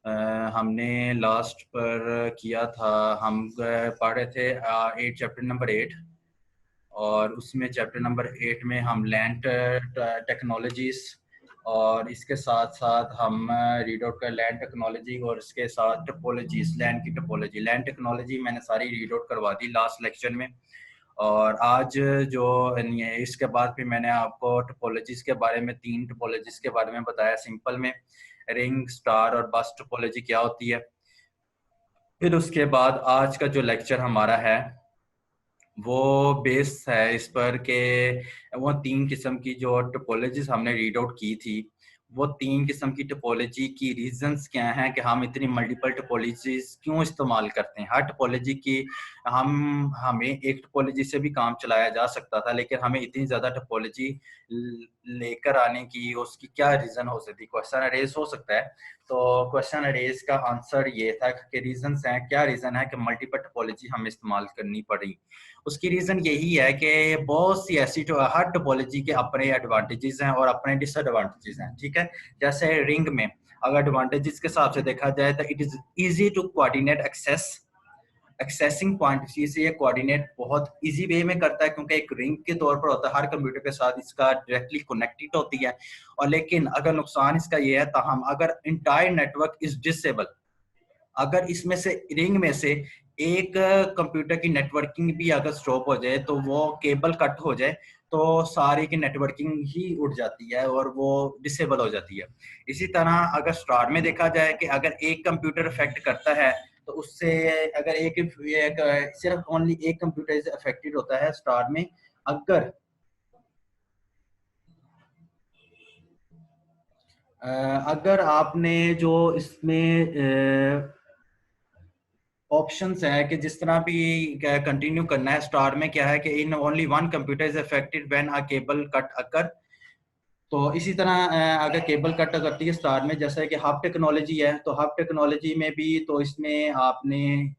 हमने लास्ट पर किया था, हम पढ़ रहे थे 8 चैप्टर नंबर 8, और उसमें चैप्टर नंबर 8 में हम लैंड टेक्नोलॉजीज और इसके साथ साथ हम रीड आउट कर लैंड टेक्नोलॉजी और इसके साथ टोपोलॉजीज, लैंड की टोपोलॉजी। लैंड टेक्नोलॉजी मैंने सारी रीड आउट करवा दी लास्ट लेक्चर में। और आज जो इसके बाद फिर मैंने आपको टोपोलॉजीज के बारे में 3 टोपोलॉजीज के बारे में बताया सिंपल में, रिंग, स्टार और बस टोपोलॉजी क्या होती है। फिर उसके बाद आज का जो लेक्चर हमारा है वो बेस है इस पर के वो 3 किस्म की जो टोपोलॉजीज हमने रीड आउट की थी, वो 3 किस्म की टोपोलॉजी की रीजंस क्या हैं कि हम इतनी मल्टीपल टोपोलॉजीज क्यों इस्तेमाल करते हैं। हर टोपोलॉजी की हमें एक टोपोलॉजी से भी काम चलाया जा सकता था, लेकिन हमें इतनी ज़्यादा टोपोलॉजी लेकर आने की उसकी क्या रीज़न हो सकती है। क्वेश्चन अरेज हो सकता है, तो क्वेश्चन अरेज का आंसर ये था कि रीजंस हैं, क्या रीज़न है कि मल्टीपल टोपोलॉजी हमें इस्तेमाल करनी पड़ी। उसकी रीज़न यही है कि बहुत सी ऐसी हर टोपोलॉजी के अपने एडवांटेजेस हैं और अपने डिसएडवांटेजेस हैं, ठीक है। जैसे रिंग में अगर एडवांटेजेस के हिसाब से देखा जाए तो it is easy to coordinate accessing point से ये कोऑर्डिनेट बहुत इजी वे में करता है, क्योंकि एक रिंग के तौर पर होता है, हर कंप्यूटर के साथ इसका डायरेक्टली कनेक्टेड होती है। और लेकिन अगर नुकसान इसका ये है, ताहम अगर इंटायर नेटवर्क इज डिसेबल, अगर इसमें से रिंग में से एक कंप्यूटर की नेटवर्किंग भी अगर स्टॉप हो जाए, तो वो केबल कट हो जाए तो सारी की नेटवर्किंग ही उड़ जाती है और वो डिसेबल हो जाती है। इसी तरह अगर स्टार में देखा जाए कि अगर एक कंप्यूटर अफेक्ट करता है तो उससे अगर एक सिर्फ ओनली एक कंप्यूटर अफेक्टेड होता है स्टार में। अगर आपने जो इसमें ऑप्शंस है कि जिस तरह भी कंटिन्यू करना है, स्टार में क्या है कि in only one computer is affected when a cable cut occur. तो इसी तरह अगर केबल कट करती है स्टार में, जैसे कि हब टेक्नोलॉजी है, तो हब टेक्नोलॉजी में भी तो इसमें आपने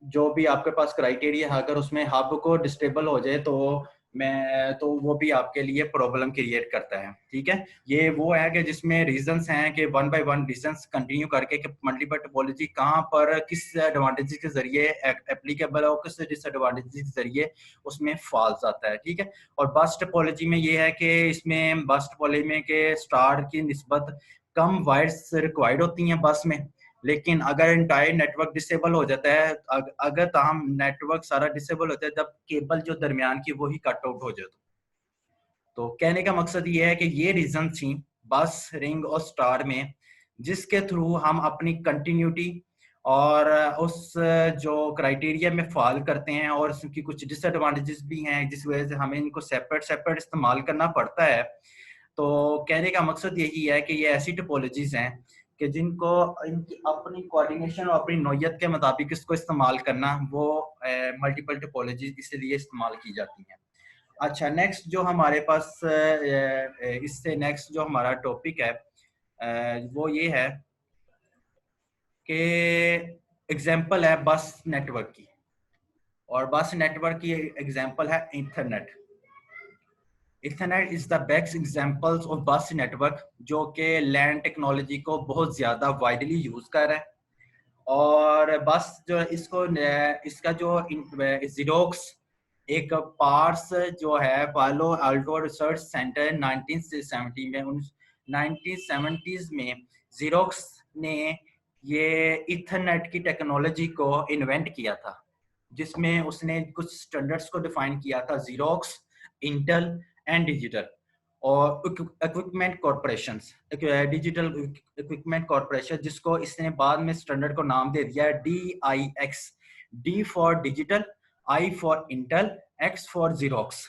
जो भी आपके पास क्राइटेरिया है, अगर उसमें हब को डिस्टेबल हो जाए तो वो भी आपके लिए प्रॉब्लम क्रिएट करता है, ठीक है। ये वो है कि जिसमें रीजंस हैं कि one by one reasons continue करके कि मल्टीपल टोपोलॉजी कहाँ पर किस एडवांटेज के जरिए एप्लीकेबल है और किस डिसएडवांटेज के जरिए उसमें फॉल्स आता है, ठीक है। और बस टोपोलॉजी में ये है कि इसमें बस टोपोलॉजी में के स्टार की निस्बत कम वायर्स रिक्वायर्ड होती हैं बस में, लेकिन अगर इंटायर नेटवर्क डिसेबल हो जाता है, अगर ताहम नेटवर्क सारा डिसेबल होता है जब केबल जो दरमियान की वो ही कट आउट हो जाए। तो कहने का मकसद ये है कि ये रीजन थी बस, रिंग और स्टार में, जिसके थ्रू हम अपनी कंटिन्यूटी और उस जो क्राइटेरिया में फॉल करते हैं, और उसकी कुछ डिसएडवांटेजेस भी हैं जिस वजह से हमें इनको सेपरेट सेपरेट इस्तेमाल करना पड़ता है। तो कहने का मकसद यही है कि ये ऐसी टोपोलॉजीज हैं कि जिनको इनकी अपनी कोऑर्डिनेशन और अपनी नौयत के मुताबिक इसको इस्तेमाल करना, वो मल्टीपल टोपोलॉजीज इसलिए इस्तेमाल की जाती हैं। अच्छा, नेक्स्ट जो हमारे पास इससे नेक्स्ट जो हमारा टॉपिक है वो ये है कि एग्जांपल है बस नेटवर्क की, और बस नेटवर्क की एग्जांपल है internet. Ethernet is the best examples of बस नेटवर्क, जो कि लैंड टेक्नोलॉजी को बहुत ज़्यादा वाइडली यूज़ कर रहा है। और बस जो इसका जो जीरोक्स एक पार्स जो है पालो अल्टो रिसर्च सेंटर 1970 में जीरोक्स ने ये इथरनेट की टेक्नोलॉजी को इन्वेंट किया था, जिसमें उसने कुछ स्टैंडर्ड्स को डिफाइन किया था, जीरोक्स, इंटेल एंड डिजिटल और equipment corporation, digital equipment corporation, जिसको इसने बाद में स्टैंडर्ड को नाम दे दिया DIX, D for digital, I for Intel, X for xerox.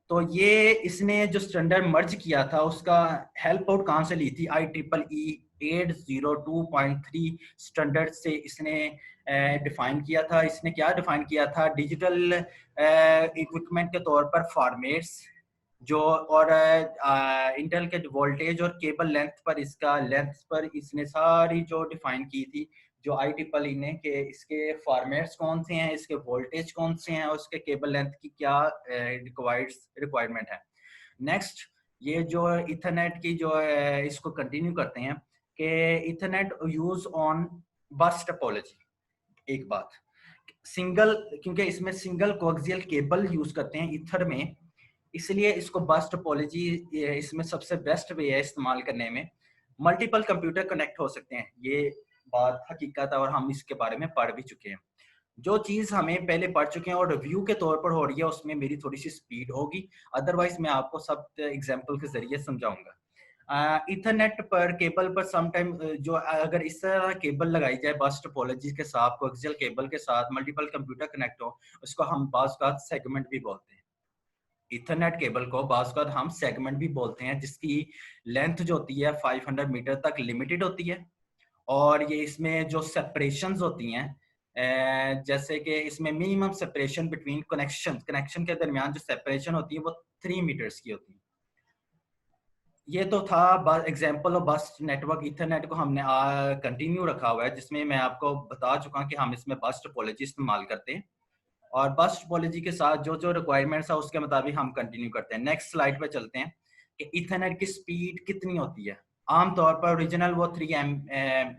तो ये इसने जो स्टैंडर्ड मर्ज किया था उसका हेल्प आउट कहाँ से ली थी, IEEE 802.3 स्टैंडर्ड से इसने डिफाइन किया था। इसने क्या डिफाइन किया था, डिजिटल इक्विपमेंट के तौर पर फॉर्मेट्स जो, और इंटेल के वोल्टेज और केबल लेंथ पर इसने सारी जो डिफाइन की थी जो IEEE ने, कि इसके फॉर्मेट्स कौन से हैं, इसके वोल्टेज कौन से हैं और उसके केबल लेंथ की क्या रिक्वायरमेंट है। नेक्स्ट, ये जो इथरनेट की जो इसको कंटिन्यू करते हैं कि इथरनेट यूज ऑन बस टोपोलॉजी। एक बात, सिंगल, क्योंकि इसमें सिंगल कोएक्सियल केबल यूज करते हैं ईथर में, इसलिए इसको बस टोपोलॉजी इसमें सबसे बेस्ट वे है इस्तेमाल करने में। मल्टीपल कंप्यूटर कनेक्ट हो सकते हैं, ये बात हकीकत है और हम इसके बारे में पढ़ भी चुके हैं। जो चीज़ हमें पहले पढ़ चुके हैं और रिव्यू के तौर पर हो रही है उसमें मेरी थोड़ी सी स्पीड होगी, अदरवाइज मैं आपको सब एग्जांपल के जरिए समझाऊंगा। इथरनेट पर केबल पर समटाइम जो अगर इस तरह केबल लगाई जाए बस टोपोलॉजी के साथ, कोएक्सियल केबल के साथ मल्टीपल कंप्यूटर कनेक्ट हो, उसको हम बाज़ का सेगमेंट भी बोलते हैं। इथरनेट केबल को बाज़ का हम सेगमेंट भी बोलते हैं, जिसकी लेंथ जो होती है 500 मीटर तक लिमिटेड होती है। और ये इसमें जो सेपरेशंस होती हैं, जैसे कि इसमें मिनिमम सेपरेशन बिटवीन कनेक्शन के दरमियान जो सेपरेशन होती है वो 3 मीटर्स की होती है। ये तो था एग्जांपल ऑफ बस नेटवर्क। इथरनेट को हमने कंटिन्यू रखा हुआ है, जिसमें मैं आपको बता चुका कि हम इसमें बस टोपोलॉजी इस्तेमाल करते हैं और बस टोपोलॉजी के साथ जो जो रिक्वायरमेंट्स है उसके मुताबिक हम कंटिन्यू करते हैं। नेक्स्ट स्लाइड पे चलते हैं कि इथरनेट की स्पीड कितनी होती है। आमतौर पर ओरिजिनल वो 3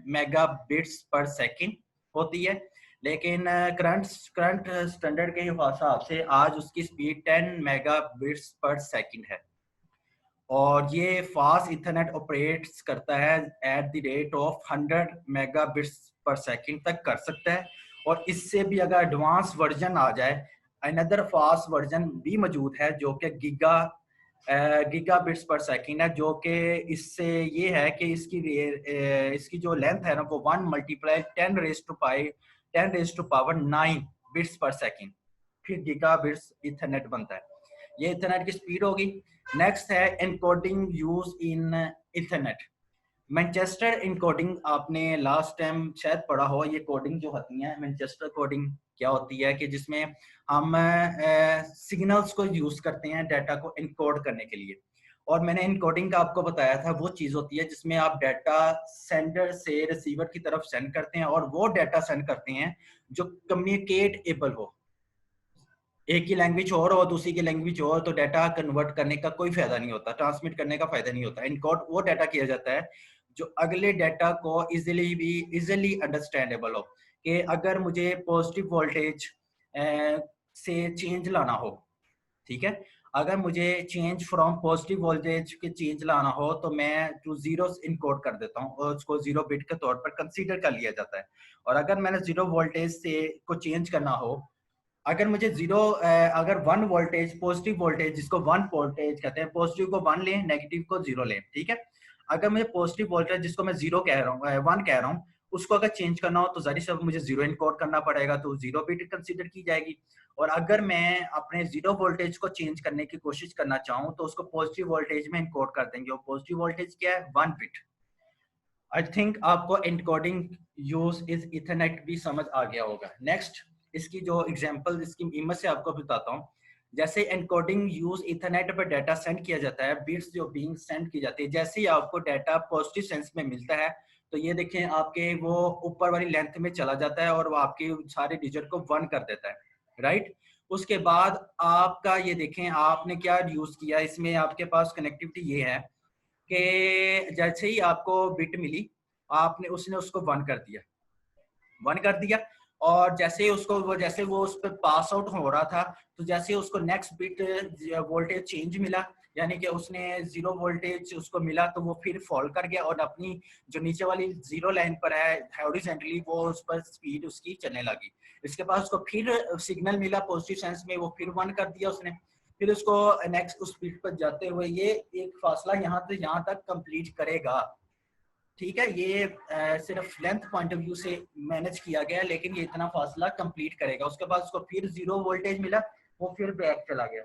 मेगा बिट्स पर सेकेंड होती है, लेकिन करंट स्टैंडर्ड के हिसाब से आज उसकी स्पीड 10 मेगा बिट्स पर सेकेंड है। और ये फास्ट इथरनेट ऑपरेट्स करता है at the rate of 100 megabits पर सेकंड तक कर सकता है। और इससे भी अगर एडवांस वर्जन आ जाए, अनदर फास्ट वर्जन भी मौजूद है जो कि गीगाबिट्स पर सेकंड है, जो कि इससे ये है कि इसकी जो लेंथ है ना वो 1 multiply 10 raise to power 9 bits per second, फिर गीगाबिट्स इथरनेट बनता है। ये इथरनेट की स्पीड होगी। नेक्स्ट है encoding use in Ethernet. Manchester encoding आपने लास्ट टाइम शायद पढ़ा हो। ये कोडिंग जो होती है मैनचेस्टर कोडिंग क्या होती है कि जिसमें हम सिग्नल्स को यूज करते हैं डाटा को इनकोड करने के लिए। और मैंने इनकोडिंग का आपको बताया था वो चीज होती है जिसमें आप डाटा सेंडर से रिसीवर की तरफ सेंड करते हैं और वो डाटा सेंड करते हैं जो कम्युनिकेट एबल हो। एक की लैंग्वेज और हो दूसरी की लैंग्वेज और, तो डाटा कन्वर्ट करने का कोई फायदा नहीं होता, ट्रांसमिट करने का फायदा नहीं होता। इनकोड वो डाटा किया जाता है जो अगले डाटा को इजिली अंडरस्टैंडेबल हो। कि अगर मुझे पॉजिटिव वोल्टेज से चेंज लाना हो, ठीक है, अगर मुझे चेंज फ्रॉम पॉजिटिव वोल्टेज के चेंज लाना हो तो मैं टू जीरो इनकोड कर देता हूँ और उसको जीरो बिट के तौर पर कंसीडर कर लिया जाता है। और अगर मैंने जीरो वोल्टेज से को चेंज करना हो, अगर मुझे अगर 1 वोल्टेज पॉजिटिव वोल्टेज, जिसको 1 वोल्टेज कहते हैं, पॉजिटिव को 1 लें नेगेटिव को 0 लें, ठीक है। अगर मुझे पॉजिटिव वोल्टेज जिसको मैं 0 कह रहा हूँ 1 कह रहा हूँ उसको अगर चेंज करना हो तो जाहिर सी मुझे 0 इनकोड करना पड़ेगा, तो 0 बिट कंसीडर की जाएगी। और अगर मैं अपने 0 वोल्टेज को चेंज करने की कोशिश करना चाहूँ तो उसको पॉजिटिव वोल्टेज में इनकोड कर देंगे। और पॉजिटिव वोल्टेज क्या है? 1 बिट। आई थिंक आपको एनकोडिंग यूज इज इथरनेट भी समझ आ गया होगा। नेक्स्ट, इसकी जो एग्जांपल इसकी इमेज से आपको बताता हूँ। जैसे एनकोडिंग यूज इथरनेट पर डाटा सेंड किया जाता है, बिट्स जो बीइंग सेंड की जाती है, जैसे ही आपको डाटा पॉजिटिव सेंस में मिलता है तो ये देखें आपके वो ऊपर वाली लेंथ में चला जाता है और वो आपके सारे डिजिट को 1 कर देता है, राइट। उसके बाद आपका ये देखें आपने क्या यूज किया, इसमें आपके पास कनेक्टिविटी ये है कि जैसे ही आपको बिट मिली आपने उसने उसको 1 कर दिया, 1 कर दिया। और जैसे वो उस पर पास आउट हो रहा था तो जैसे उसको नेक्स्ट बिट वोल्टेज चेंज मिला, यानी कि उसने 0 वोल्टेज उसको मिला तो वो फिर फॉल कर गया और अपनी जो नीचे वाली 0 लाइन पर है हॉरिजॉन्टली वो उस पर स्पीड उसकी चलने लगी। इसके बाद उसको फिर सिग्नल मिला पॉजिटिव सेंस में, वो फिर 1 कर दिया उसने। फिर उसको नेक्स्ट उस स्पीड पर जाते हुए ये एक फासला यहाँ से यहाँ तक कंप्लीट करेगा, ठीक है। ये सिर्फ लेंथ पॉइंट ऑफ व्यू से मैनेज किया गया, लेकिन ये इतना फासला कंप्लीट करेगा। उसके बाद उसको फिर 0 वोल्टेज मिला, वो फिर बैक चला गया।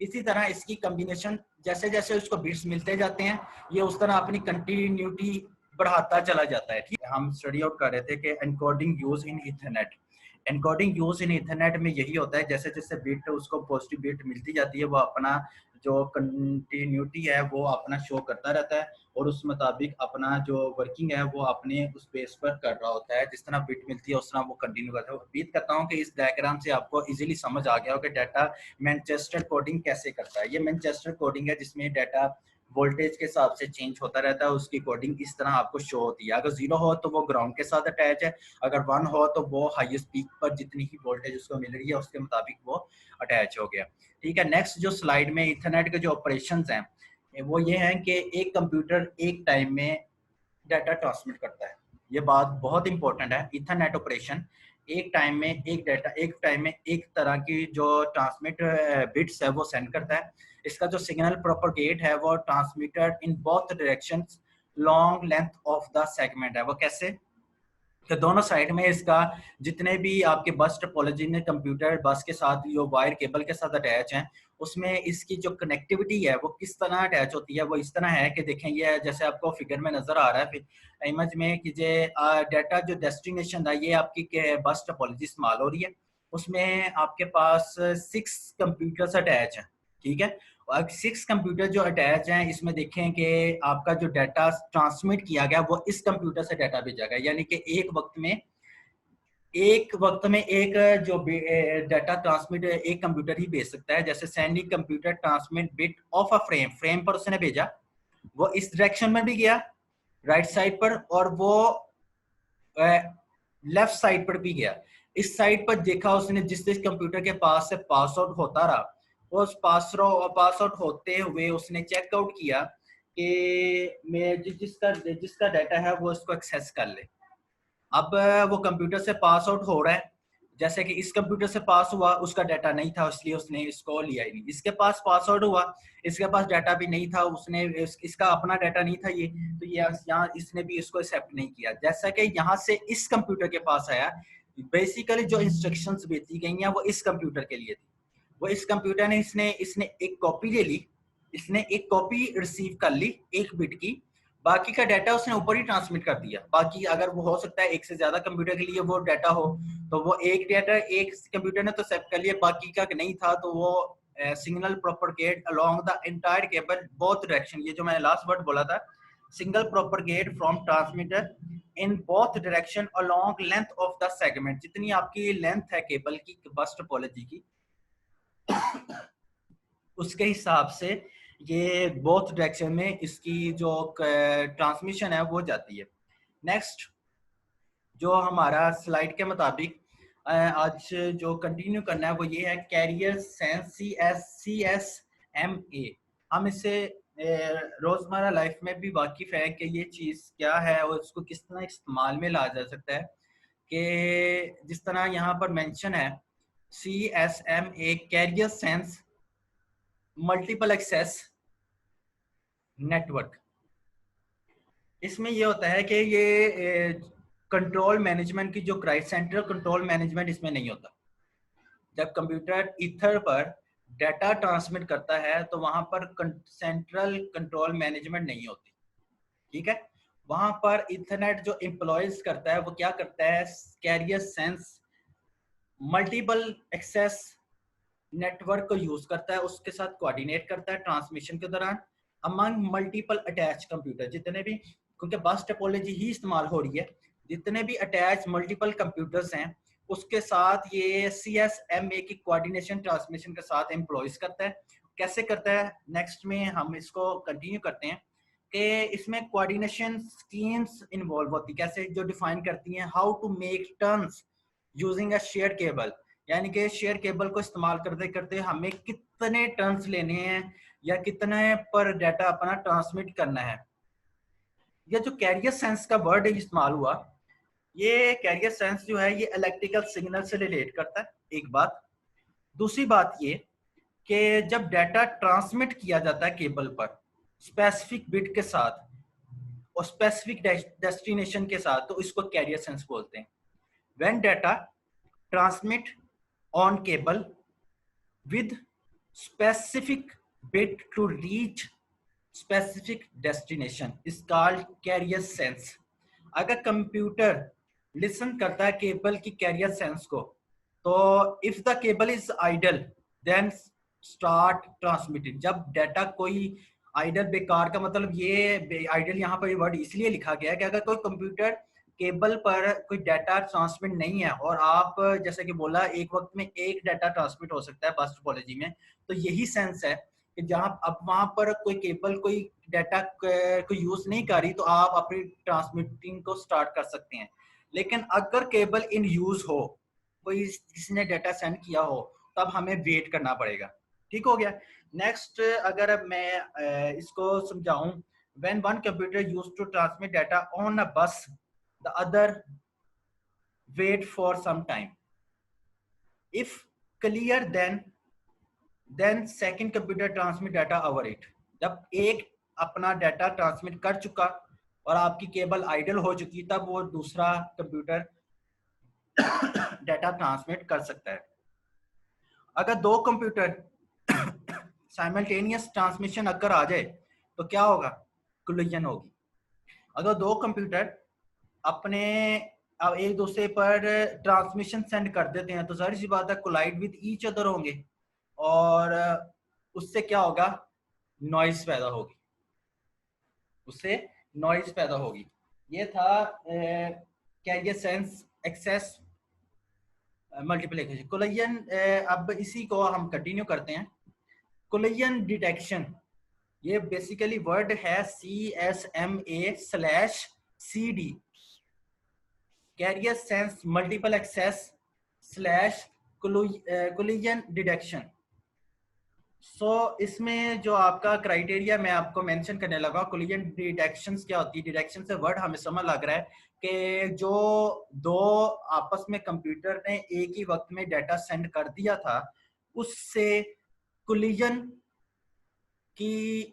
इसी तरह इसकी कॉम्बिनेशन जैसे जैसे उसको बिट्स मिलते जाते हैं ये उस तरह अपनी कंटिन्यूटी बढ़ाता चला जाता है, ठीक है। हम स्टडी आउट कर रहे थे कि encoding use in Ethernet. Encoding use in Ethernet में यही होता है, जैसे जैसे बिट उसको पॉजिटिव बिट मिलती जाती है वो अपना जो कंटिन्यूटी है वो अपना शो करता रहता है और उस मुताबिक अपना जो वर्किंग है वो अपने उस बेस पर कर रहा होता है। जिस तरह बिट मिलती है उस तरह वो कंटिन्यू करता है। उम्मीद करता हूँ कि इस डायग्राम से आपको इजीली समझ आ गया हो कि डाटा मैनचेस्टर कोडिंग कैसे करता है। ये मैनचेस्टर कोडिंग है जिसमें डाटा वोल्टेज के हिसाब से चेंज होता रहता है, उसकी कोडिंग इस तरह आपको शो होती है। अगर 0 हो तो वो ग्राउंड के साथ अटैच है, अगर 1 हो तो वो हाईएस्ट पीक पर जितनी ही वोल्टेज उसको मिल रही है उसके मुताबिक वो अटैच हो गया। ठीक है, नेक्स्ट जो स्लाइड में इथरनेट के जो ऑपरेशंस हैं वो ये हैं कि एक कंप्यूटर एक टाइम में डाटा ट्रांसमिट करता है। ये बात बहुत इंपॉर्टेंट है। इथरनेट ऑपरेशन एक टाइम में एक तरह की जो ट्रांसमिट बिट्स है वो सेंड करता है। इसका जो सिग्नल प्रोपगेट है वो transmitted in both directions long length of the segment है। वो कैसे कि दोनों साइड में इसका जितने भी आपके बस टोपोलॉजी में कंप्यूटर बस के साथ जो वायर केबल के साथ अटैच हैं उसमें इसकी जो कनेक्टिविटी है वो किस तरह अटैच होती है। वो इस तरह है कि देखें, ये जैसे आपको फिगर में नजर आ रहा है फिर इमेज में कि जे डाटा जो डेस्टिनेशन है ये आपकी बस टोपोलॉजी इस्तेमाल हो रही है। उसमें आपके पास 6 कंप्यूटर्स अटैच हैं। ठीक है, और 6 कंप्यूटर जो अटैच हैं इसमें देखें कि आपका जो डाटा ट्रांसमिट किया गया वो इस कंप्यूटर से डाटा भेजा गया, यानी कि एक वक्त में एक जो डाटा ट्रांसमिट एक कंप्यूटर ही भेज सकता है। जैसे sending computer transmit bit of a frame पर उसने भेजा, वो इस डायरेक्शन में भी गया राइट साइड पर, और वो लेफ्ट साइड पर भी गया। इस साइड पर देखा उसने जिस जिस कंप्यूटर के पास से पास आउट होता रहा, उस पास आउट होते हुए उसने चेकआउट किया कि मैं जिसका डाटा है वो इसको एक्सेस कर ले। अब वो कंप्यूटर से पास आउट हो रहा है, जैसे कि इस कंप्यूटर से पास हुआ, उसका डाटा नहीं था इसलिए उसने इसको लिया ही नहीं। इसके पास आउट हुआ, इसके पास डाटा भी नहीं था, उसने इसका अपना डाटा नहीं था ये, तो ये यहाँ इसने भी इसको एक्सेप्ट नहीं किया। जैसा कि यहाँ से इस कंप्यूटर के पास आया, बेसिकली जो इंस्ट्रक्शंस भेजी गई हैं वो इस कंप्यूटर के लिए थी। वो इस कंप्यूटर ने इसने एक कॉपी ले ली, इसने एक कॉपी रिसीव कर ली एक बिट की, बाकी का डाटा उसने ऊपर ही ट्रांसमिट कर दिया। बाकी अगर वो हो सकता है एक से ज्यादा कंप्यूटर के लिए वो डाटा हो, तो वो एक डाटा एक कंप्यूटर ने तो सेव कर लिया, बाकी का नहीं था तो वो signal propagate along the entire cable both direction. ये जो मैंने लास्ट वर्ड बोला था, single propagate from transmitter in both direction along length of the segment. जितनी आपकी लेंथ है केबल की बस टोपोलॉजी की उसके हिसाब से ये बोथ डायरेक्शन में इसकी जो ट्रांसमिशन है वो जाती है। नेक्स्ट जो हमारा स्लाइड के मुताबिक आज जो कंटिन्यू करना है वो ये है कैरियर सेंस CSMA। हम इसे रोजमर्रा लाइफ में भी वाकिफ है कि ये चीज क्या है और इसको किस तरह इस्तेमाल में लाया जा सकता है। कि जिस तरह यहाँ पर मेंशन है CSMA carrier sense multiple access network. इसमें ये होता है कि ये कंट्रोल मैनेजमेंट की जो सेंट्रल कंट्रोल मैनेजमेंट इसमें नहीं होता। जब कंप्यूटर ईथर पर डाटा ट्रांसमिट करता है तो वहां पर सेंट्रल कंट्रोल मैनेजमेंट नहीं होती। ठीक है, वहां पर इथरनेट जो एम्प्लॉयज करता है वो क्या करता है, carrier sense multiple access network को यूज करता है, उसके साथ कोऑर्डिनेट करता है ट्रांसमिशन के दौरान अमंग मल्टीपल अटैच कंप्यूटर। जितने भी, क्योंकि बस टोपोलॉजी ही इस्तेमाल हो रही है, जितने भी अटैच मल्टीपल कंप्यूटर्स हैं उसके साथ ये CSMA की कोऑर्डिनेशन ट्रांसमिशन के साथ एम्प्लॉयज करता है। कैसे करता है नेक्स्ट में हम इसको कंटिन्यू करते हैं कि इसमें कोऑर्डिनेशन स्कीम्स इन्वॉल्व होती, कैसे जो डिफाइन करती हैं how to make turns using a share cable. यानी कि शेयर केबल को इस्तेमाल करते करते हमें कितने टर्न्स लेने हैं या कितने पर डाटा अपना ट्रांसमिट करना है। यह जो कैरियर सेंस का वर्ड इस्तेमाल हुआ, ये कैरियर सेंस जो है ये इलेक्ट्रिकल सिग्नल से रिलेट करता है, एक बात। दूसरी बात ये कि जब डाटा ट्रांसमिट किया जाता है केबल पर स्पेसिफिक बिट के साथ और स्पेसिफिक डेस्टिनेशन के साथ, तो इसको कैरियर सेंस बोलते हैं। When data transmit on cable with specific bit to reach specific destination is called carrier sense। अगर कंप्यूटर लिसन करता है केबल की कैरियर सेंस को, तो if the cable is idle then start transmitting. जब data कोई आइडल, बेकार का मतलब ये आइडल यहाँ पर वर्ड इसलिए लिखा गया है कि अगर कोई कंप्यूटर केबल पर कोई डाटा ट्रांसमिट नहीं है, और आप जैसे कि बोला एक वक्त में एक डाटा ट्रांसमिट हो सकता है बस टोपोलॉजी में, तो यही सेंस है कि जहां अब वहां पर कोई केबल कोई डाटा को यूज नहीं कर रही तो आप अपनी ट्रांसमिटिंग को स्टार्ट कर सकते हैं। लेकिन अगर केबल इन यूज हो, कोई किसी ने डाटा सेंड किया हो, तब हमें वेट करना पड़ेगा। ठीक हो गया। नेक्स्ट अगर मैं इसको समझाऊं, when one computer use to transmit data on a bus the other wait for some time, if clear then second computer transmit data over it. जब एक अपना डाटा ट्रांसमिट कर चुका और आपकी केबल आइडल हो चुकी, तब वो दूसरा कंप्यूटर डाटा ट्रांसमिट कर सकता है। अगर दो कंप्यूटर साइमल्टेनियस ट्रांसमिशन अगर आ जाए तो क्या होगा? कोलिजन होगी। अगर दो कंप्यूटर अपने अब एक दूसरे पर ट्रांसमिशन सेंड कर देते हैं तो जाहिर सी बात है कोलाइड विद ईच अदर होंगे और उससे क्या होगा? नॉइज पैदा होगी, उससे नॉइज पैदा होगी। ये था carrier sense access multiplication. Collision, अब इसी को हम कंटिन्यू करते हैं। कोलिजन डिटेक्शन, ये बेसिकली वर्ड है CSMA/CD, carrier sense multiple access slash collision detection. So इसमें जो आपका क्राइटेरिया मैं आपको मेंशन करने लगा, कोलिजन डिटेक्शंस क्या होती है? डिटेक्शन से वर्ड हमें समझ लग रहा है कि जो दो आपस में कंप्यूटर ने एक ही वक्त में डाटा सेंड कर दिया था, उससे कोलिजन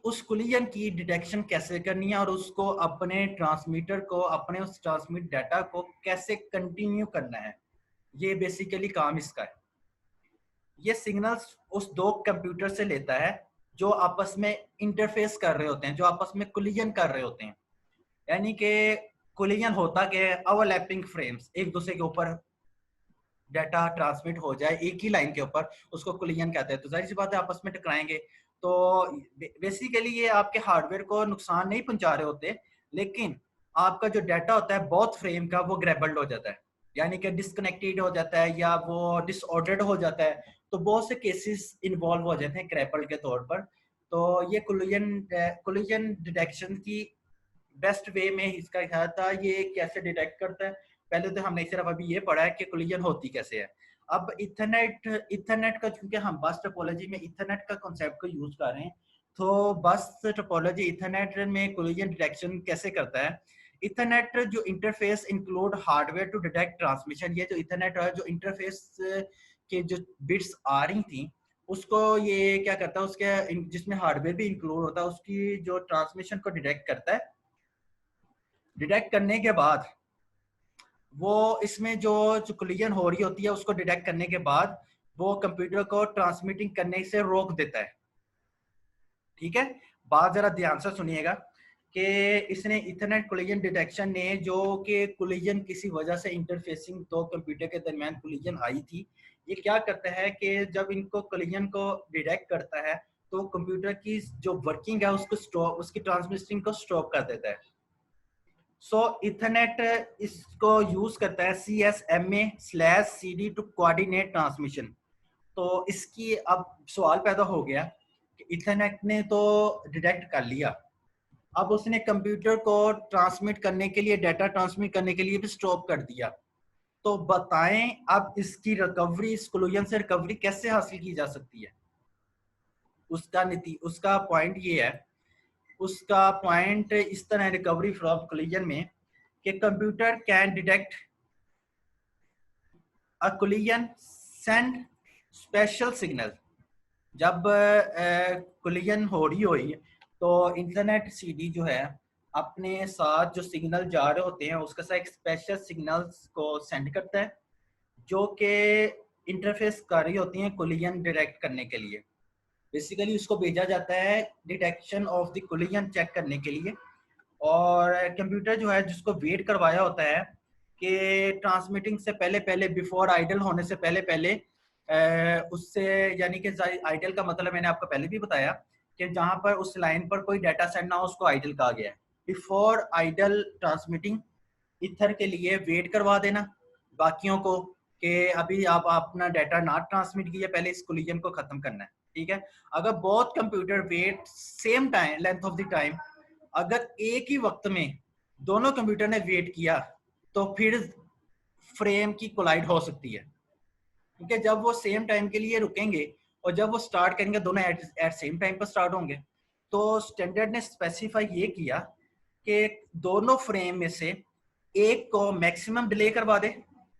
उस कोलिजन की डिटेक्शन कैसे करनी है और उसको अपने ट्रांसमीटर को, अपने उस ट्रांसमिट डाटा को कैसे कंटिन्यू करना है, ये बेसिकली काम इसका है। ये सिग्नल्स उस दो कंप्यूटर से लेता है जो आपस में इंटरफेस कर रहे होते हैं, जो आपस में कोलिजन कर रहे होते हैं। यानी कि कोलिजन होता कि ओवरलैपिंग फ्रेम्स, एक दूसरे के ऊपर डाटा ट्रांसमिट हो जाए एक ही लाइन के ऊपर, उसको कोलिजन कहते हैं। तो जाहिर सी बात है आपस में टकराएंगे। तो बेसिकली ये आपके हार्डवेयर को नुकसान नहीं पहुंचा रहे होते, लेकिन आपका जो डाटा होता है बहुत फ्रेम का, वो ग्रेबल्ड हो जाता है, यानी कि डिस्कनेक्टेड हो जाता है या वो डिसऑर्डर्ड हो जाता है। तो बहुत से केसेस इन्वॉल्व हो जाते हैं ग्रेबल्ड के तौर पर। तो ये कोलिजन डिटेक्शन की बेस्ट वे में इसका क्या था, ये कैसे डिटेक्ट करता है। पहले तो हमने सिर्फ अभी ये पढ़ा है कि कोलिजन होती कैसे है। अब इथरनेट का, चूंकि हम बस टोपोलॉजी में इथरनेट का कॉन्सेप्ट को यूज कर रहे हैं, तो बस टोपोलॉजी इथरनेट में कोलिजन डिटेक्शन कैसे करता है। इथरनेट जो interface include hardware to detect transmission, ये जो इथरनेट है जो इंटरफेस के जो बिट्स आ रही थी उसको ये क्या करता है, उसके जिसमें हार्डवेयर भी इंक्लूड होता है, उसकी जो ट्रांसमिशन को डिटेक्ट करता है। डिटेक्ट करने के बाद वो इसमें जो कोलिजन हो रही होती है उसको डिटेक्ट करने के बाद वो कंप्यूटर को ट्रांसमिटिंग करने से रोक देता है। ठीक है, बात जरा ध्यान से सुनिएगा कि इसने इथरनेट कोलिजन डिटेक्शन ने, जो कि कोलिजन किसी वजह से इंटरफेसिंग दो कंप्यूटर के दरमियान कोलिजन आई थी, ये क्या करता है कि जब इनको कोलिजन को डिटेक्ट करता है तो कंप्यूटर की जो वर्किंग है उसको स्टॉप, उसकी ट्रांसमिटिंग को स्टॉप कर देता है। सो इथरनेट इसको यूज करता है CSMA/CD टू कोऑर्डिनेट ट्रांसमिशन। तो इसकी अब सवाल पैदा हो गया कि इथरनेट ने तो डिटेक्ट कर लिया, अब उसने कंप्यूटर को ट्रांसमिट करने के लिए, डाटा ट्रांसमिट करने के लिए भी स्टॉप कर दिया। तो बताएं अब इसकी रिकवरी, इस कोलिजन से रिकवरी कैसे हासिल की जा सकती है। उसका पॉइंट ये है, उसका पॉइंट इस तरह रिकवरी फ्रॉम कोलिजन में कि computer can detect a collision, send special signal. जब कोलिजन हो रही हुई तो इंटरनेट सीडी जो है अपने साथ जो सिग्नल जा रहे होते हैं उसके साथ एक स्पेशल सिग्नल्स को सेंड करता है जो कि इंटरफेस कर रही होती हैं कोलिजन डिटेक्ट करने के लिए। बेसिकली उसको भेजा जाता है detection of the collision check करने के लिए, और कंप्यूटर जो है जिसको वेट करवाया होता है कि ट्रांसमिटिंग से पहले पहले, बिफोर आइडल होने से पहले पहले उससे, यानी कि आइडल का मतलब मैंने आपको पहले भी बताया कि जहां पर उस लाइन पर कोई डाटा सेंड ना हो उसको आइडल कहा गया है। बिफोर आइडल ट्रांसमिटिंग इथर के लिए वेट करवा देना बाकियों को कि अभी आप अपना डाटा ना ट्रांसमिट किया, पहले इस कोलिजन को खत्म करना है। ठीक है। अगर both computer weight same time length of the time, अगर एक ही वक्त में दोनों कंप्यूटर ने वेट किया तो फिर फ्रेम की कोलाइड हो सकती है, क्योंकि जब वो सेम टाइम के लिए रुकेंगे और जब वो स्टार्ट करेंगे दोनों एट सेम टाइम पर स्टार्ट होंगे। तो स्टैंडर्ड ने स्पेसिफाई ये किया कि दोनों फ्रेम में से एक को मैक्सिमम डिले करवा दे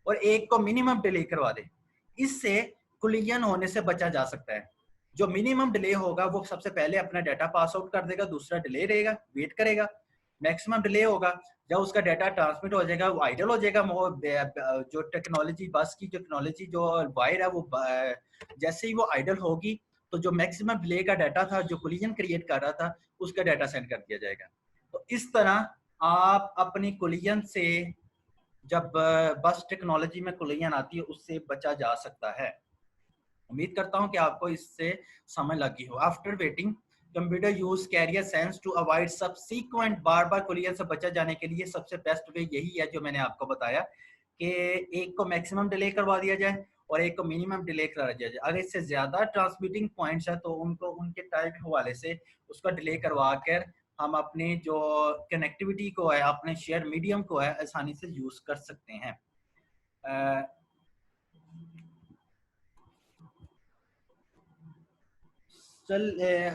और एक को मिनिमम डिले करवा दे। इससे कोलिजन होने से बचा जा सकता है। जो मिनिमम डिले होगा वो सबसे पहले अपना डाटा पास आउट कर देगा, दूसरा डिले रहेगा, वेट करेगा। मैक्सिमम डिले होगा, जब उसका डाटा ट्रांसमिट हो जाएगा वो आइडल हो जाएगा। जो टेक्नोलॉजी, बस की टेक्नोलॉजी जो वायर है वो जैसे ही वो आइडल होगी तो जो मैक्सिमम डिले का डाटा था जो कोलिजन क्रिएट कर रहा था उसका डाटा सेंड कर दिया जाएगा। तो इस तरह आप अपनी कोलिजन से, जब बस टेक्नोलॉजी में कोलिजन आती है उससे बचा जा सकता है। उम्मीद करता हूं कि आपको इससे समझ लगी हो। After waiting computer use carrier sense to avoid subsequent, बार बार कोलिजन से बचा जाने के लिए सबसे बेस्ट वे यही है जो मैंने आपको बताया कि एक को मैक्सिमम डिले करवा दिया जाए और एक को मिनिमम डिले करा दिया जाए। अगर इससे ज्यादा ट्रांसमिटिंग पॉइंट्स है तो उनको उनके टाइप के हवाले से उसका डिले करवा कर हम अपनी जो कनेक्टिविटी को है, अपने शेयर मीडियम को है, आसानी से यूज कर सकते हैं।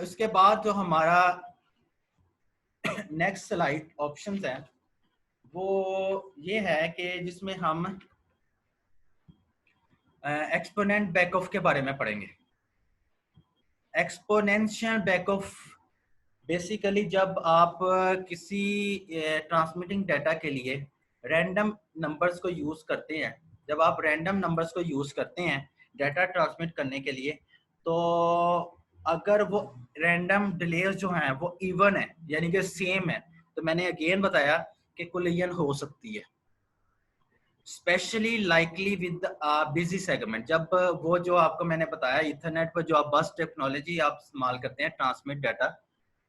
उसके बाद जो हमारा नेक्स्ट स्लाइड ऑप्शंस है वो ये है कि जिसमें हम एक्सपोनेंट बैक ऑफ के बारे में पढ़ेंगे। एक्सपोनेंशियल बैक ऑफ बेसिकली जब आप किसी ट्रांसमिटिंग डाटा के लिए रैंडम नंबर्स को यूज करते हैं, जब आप रैंडम नंबर्स को यूज करते हैं डाटा ट्रांसमिट करने के लिए, तो अगर वो रैंडम डिलेस जो हैं वो इवन है यानी कि सेम है, तो मैंने अगेन बताया कि कोलिजन हो सकती है। Specially likely with busy segment, जब वो जो आपको मैंने बताया इथरनेट पर जो आप बस टेक्नोलॉजी आप इस्तेमाल करते हैं ट्रांसमिट डाटा,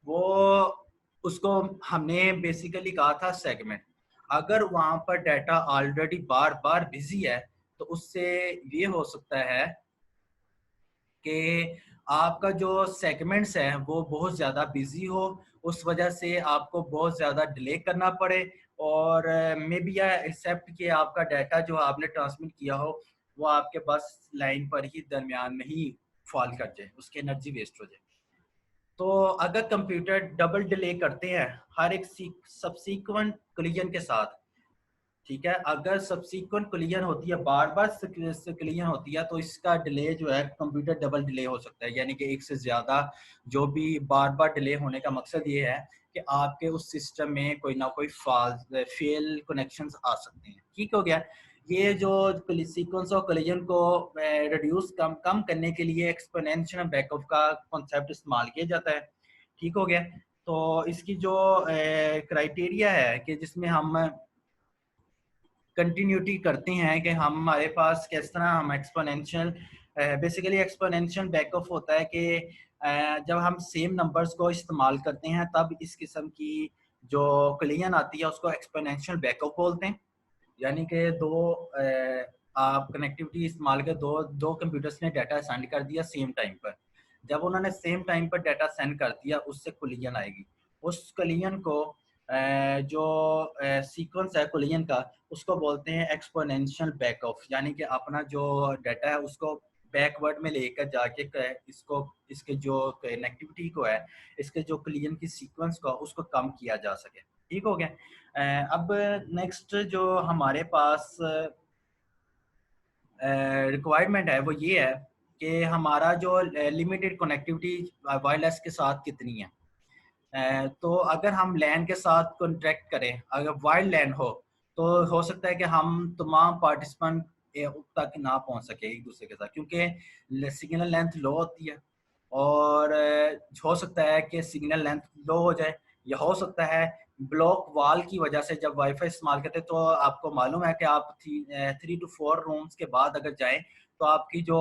वो उसको हमने बेसिकली कहा था सेगमेंट। अगर वहां पर डाटा ऑलरेडी बार बार बिजी है तो उससे ये हो सकता है कि आपका जो सेगमेंट्स है वो बहुत ज़्यादा बिजी हो, उस वजह से आपको बहुत ज़्यादा डिले करना पड़े और मे बी या एक्सेप्ट कि आपका डाटा जो आपने ट्रांसमिट किया हो वो आपके बस लाइन पर ही दरमियान में ही फॉल कर जाए, उसकी एनर्जी वेस्ट हो जाए। तो अगर कंप्यूटर डबल डिले करते हैं हर एक सबसीक्वेंट कोलिजन के साथ, ठीक है, अगर सबसीक्वेंट कोलिजन होती है, बार बार कोलिजन होती है, तो इसका डिले जो है कंप्यूटर डबल डिले हो सकता है, यानी कि एक से ज़्यादा जो भी बार बार डिले होने का मकसद ये है कि आपके उस सिस्टम में कोई ना कोई फेल कनेक्शंस आ सकते हैं। ठीक हो गया। ये जो सीक्वेंस ऑफ कोलिजन को रिड्यूस कम करने के लिए एक्सपोनेंशियल बैकऑफ का कॉन्सेप्ट इस्तेमाल किया जाता है। ठीक हो गया। तो इसकी जो क्राइटेरिया है कि जिसमें हम कंटिन्यूटी करते हैं कि हमारे पास किस तरह हम एक्सपोनेंशियल, बेसिकली एक्सपोनेंशियल बैकऑफ होता है कि जब हम सेम नंबर्स को इस्तेमाल करते हैं तब इस किस्म की जो कोलिजन आती है उसको एक्सपोनेंशियल बैकऑफ बोलते हैं। यानी कि आप कनेक्टिविटी इस्तेमाल कर दो दो कंप्यूटर्स ने डाटा सेंड कर दिया सेम टाइम पर, जब उन्होंने सेम टाइम पर डाटा सेंड कर दिया उससे कोलिजन आएगी। उस कोलिजन को जो सीक्वेंस है कोलिजन का उसको बोलते हैं एक्सपोनेंशियल बैक ऑफ, यानी कि अपना जो डाटा है उसको बैकवर्ड में लेकर जाके इसको इसके जो कनेक्टिविटी को है, इसके जो कोलिजन की सीक्वेंस को उसको कम किया जा सके। ठीक हो गया। अब नेक्स्ट जो हमारे पास रिक्वायरमेंट है वो ये है कि हमारा जो लिमिटेड कनेक्टिविटी वायरलेस के साथ कितनी है। तो अगर हम लैंड के साथ कॉन्ट्रैक्ट करें, अगर वाइल्ड लैंड हो तो हो सकता है कि हम तमाम पार्टिसिपेंट तक ना पहुंच सके एक दूसरे के साथ, क्योंकि सिग्नल लेंथ लो होती है और हो सकता है कि सिग्नल लेंथ लो हो जाए, या हो सकता है ब्लॉक वॉल की वजह से जब वाईफाई इस्तेमाल करते हैं तो आपको मालूम है कि आप 3 to 4 रूम्स के बाद अगर जाएं तो आपकी जो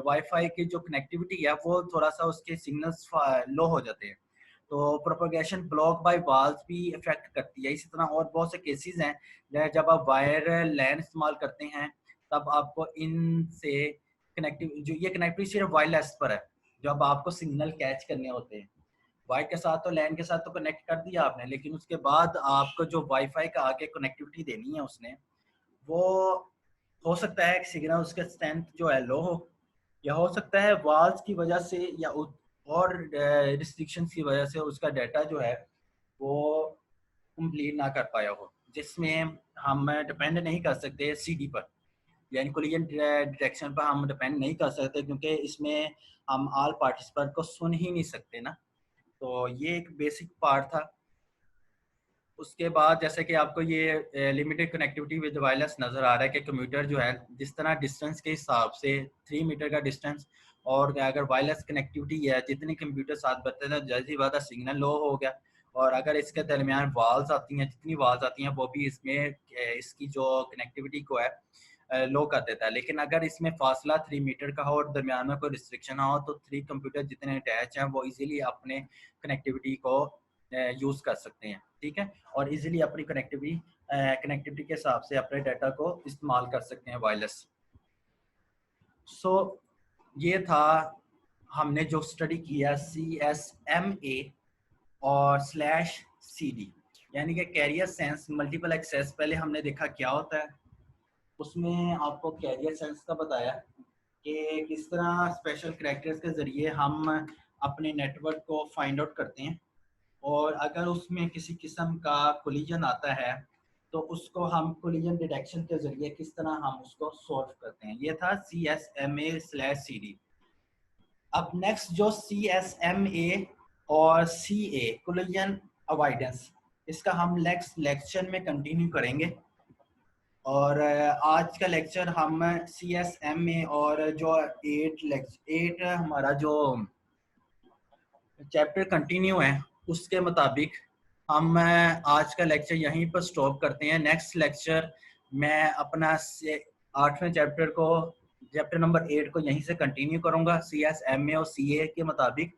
वाईफाई की जो कनेक्टिविटी है वो थोड़ा सा उसके सिग्नल्स लो हो जाते हैं। तो प्रोपगेशन ब्लॉक बाय वॉल्स भी इफेक्ट करती है। इसी तरह और बहुत से केसेस हैं जब आप वायर लैन इस्तेमाल करते हैं तब आपको इनसे कनेक्टिव जो ये कनेक्टिविटी सिर्फ वायरलेस पर है, जब आपको सिग्नल कैच करने होते हैं। वाई के साथ तो लैन के साथ तो कनेक्ट कर दिया आपने, लेकिन उसके बाद आपको जो वाईफाई का आगे कनेक्टिविटी देनी है उसने, वो हो सकता है कि सिग्नल उसके स्ट्रेंथ जो है लो हो, या हो सकता है वॉल्स की वजह से या और रिस्ट्रिक्शंस की वजह से उसका डाटा जो है वो कंप्लीट ना कर पाया हो, जिसमें हम डिपेंड नहीं कर सकते सीडी पर, यानी कोलिजन डिटेक्शन पर हम डिपेंड नहीं कर सकते, क्योंकि इसमें हम ऑल पार्टिसिपेंट को सुन ही नहीं सकते ना। तो ये एक बेसिक पार्ट था। उसके बाद जैसे कि आपको ये लिमिटेड कनेक्टिविटी विद वायरलेस नज़र आ रहा है कि कंप्यूटर जो है जिस तरह डिस्टेंस के हिसाब से 3 मीटर का डिस्टेंस, और अगर वायरलेस कनेक्टिविटी है जितने कंप्यूटर साथ बढ़ते हैं जैसी बात है सिग्नल लो हो गया, और अगर इसके दरमियान वॉल्स आती हैं, जितनी वॉल्स आती हैं वो भी इसमें इसकी जो कनेक्टिविटी को है लो कर देता है। लेकिन अगर इसमें फासला 3 मीटर का हो और दरमियान में कोई रिस्ट्रिक्शन ना हो, तो 3 कंप्यूटर जितने अटैच हैं वो इजीली अपने कनेक्टिविटी को यूज़ कर सकते हैं, ठीक है, और इजीली अपनी कनेक्टिविटी के हिसाब से अपने डाटा को इस्तेमाल कर सकते हैं वायरलेस। सो ये था हमने जो स्टडी किया CSMA और /CD, यानी कि कैरियर सेंस मल्टीपल एक्सेस। पहले हमने देखा क्या होता है, उसमें आपको कैरियर सेंस का बताया कि किस तरह स्पेशल कैरेक्टर्स के ज़रिए हम अपने नेटवर्क को फाइंड आउट करते हैं, और अगर उसमें किसी किस्म का कोलिजन आता है तो उसको हम कोलिजन डिटेक्शन के ज़रिए किस तरह हम उसको सॉल्व करते हैं। ये था CSMA/CD। अब नेक्स्ट जो CSMA और CA कोलिजन अवॉइडेंस, इसका हम नेक्स्ट लेक्चर में कंटिन्यू करेंगे। और आज का लेक्चर हम CSMA और जो 8 हमारा जो चैप्टर कंटिन्यू है उसके मुताबिक हम आज का लेक्चर यहीं पर स्टॉप करते हैं। नेक्स्ट लेक्चर मैं अपना 8वें चैप्टर को, चैप्टर नंबर 8 को यहीं से कंटिन्यू करूंगा CSMA और CA के मुताबिक।